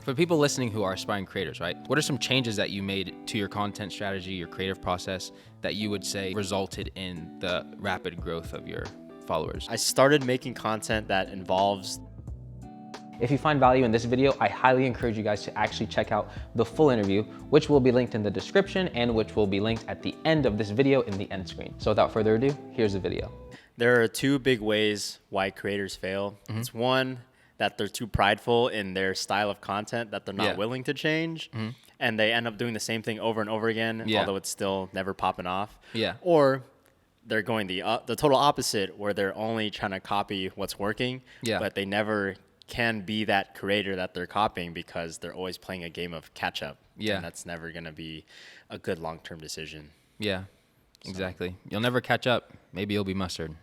For people listening who are aspiring creators, right? What are some changes that you made to your content strategy, your creative process, that you would say resulted in the rapid growth of your followers? I started making content that involves. If you find value in this video, I highly encourage you guys to actually check out the full interview, which will be linked in the description and which will be linked at the end of this video in the end screen. So without further ado, here's the video. There are two big ways why creators fail. It's one, that they're too prideful in their style of content that they're not willing to change. And they end up doing the same thing over and over again, although it's still never popping off. Or they're going the total opposite, where they're only trying to copy what's working, but they never can be that creator that they're copying because they're always playing a game of catch up. And that's never going to be a good long-term decision. Exactly. You'll never catch up. Maybe you'll be mustard.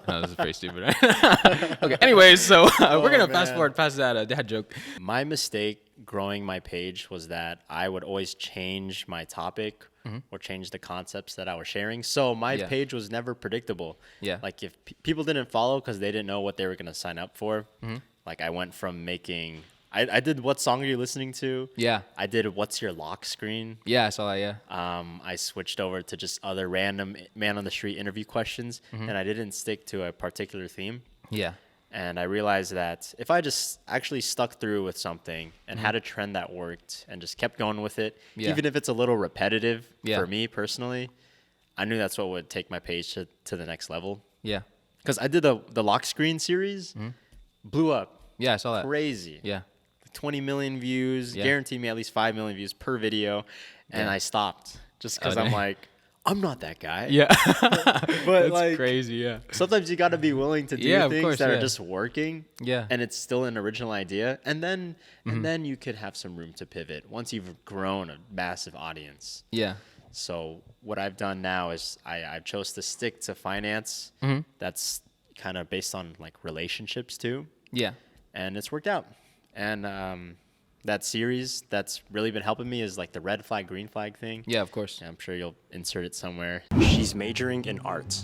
No, this is pretty stupid, right? Okay, anyways, so we're going to fast forward past that dad joke. My mistake growing my page was that I would always change my topic or change the concepts that I was sharing. So my page was never predictable. Like if people didn't follow because they didn't know what they were going to sign up for, like I went from making... I did what song are you listening to? I did what's your lock screen? I saw that, I switched over to just other random man on the street interview questions, and I didn't stick to a particular theme. And I realized that if I just actually stuck through with something and had a trend that worked and just kept going with it, even if it's a little repetitive for me personally, I knew that's what would take my page to the next level. Because I did the lock screen series, blew up. I saw that. Crazy. 20 million views, guaranteed me at least 5 million views per video. And I stopped just because I'm like, I'm not that guy. But that's like, crazy, sometimes you got to be willing to do things that are just working. And it's still an original idea. And then you could have some room to pivot once you've grown a massive audience. So what I've done now is I've chose to stick to finance. That's kind of based on like relationships too. And it's worked out. And that series that's really been helping me is like the red flag, green flag thing. Of course. I'm sure you'll insert it somewhere. She's majoring in art.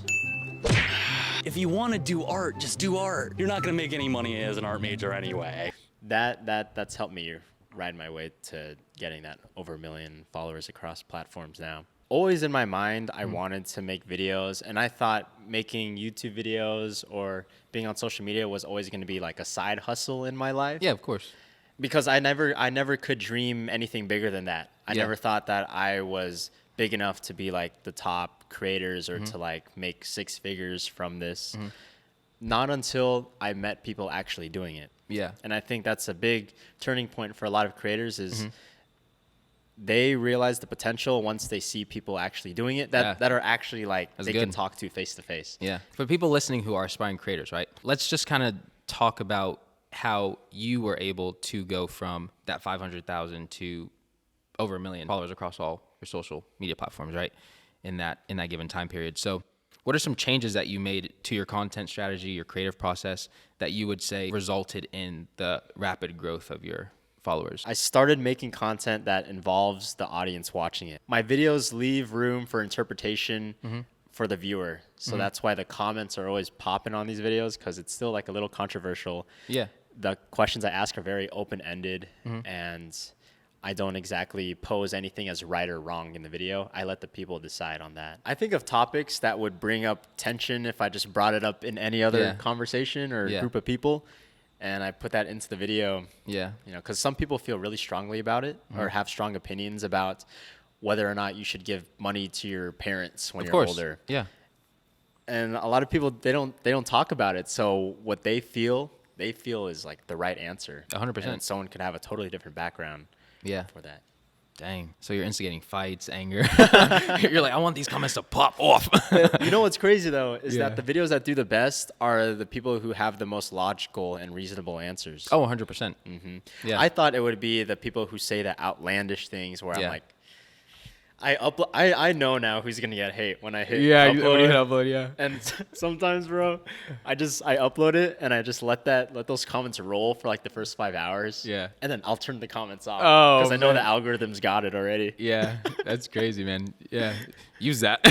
If you want to do art, just do art. You're not going to make any money as an art major anyway. That's helped me ride my way to getting that over 1 million followers across platforms now. Always in my mind, I wanted to make videos, and I thought making YouTube videos or being on social media was always going to be like a side hustle in my life. Of course. Because I never could dream anything bigger than that. I never thought that I was big enough to be like the top creators or to like make 6 figures from this. Not until I met people actually doing it. And I think that's a big turning point for a lot of creators is they realize the potential once they see people actually doing it that are actually like that's they can talk to face to face. For people listening who are aspiring creators, right? Let's just kind of talk about how you were able to go from that 500,000 to over 1 million followers across all your social media platforms, right? In that given time period. So what are some changes that you made to your content strategy, your creative process, that you would say resulted in the rapid growth of your followers? I started making content that involves the audience watching it. My videos leave room for interpretation for the viewer. So that's why the comments are always popping on these videos, because it's still like a little controversial. The questions I ask are very open-ended, and I don't exactly pose anything as right or wrong in the video. I let the people decide on that. I think of topics that would bring up tension if I just brought it up in any other conversation or group of people. And I put that into the video, you know, because some people feel really strongly about it or have strong opinions about whether or not you should give money to your parents when you're older. And a lot of people, they don't talk about it. So what they feel is like the right answer. 100%. And someone could have a totally different background for that. Dang. So you're instigating fights, anger. You're like, I want these comments to pop off. You know what's crazy, though, is that the videos that do the best are the people who have the most logical and reasonable answers. Oh, 100%. I thought it would be the people who say the outlandish things where I'm like, I know now who's going to get hate when I hit upload. When you hit upload, And sometimes, bro, I upload it and I just let those comments roll for like the first 5 hours. And then I'll turn the comments off. Because I know the algorithm's got it already. That's crazy, man. Use that.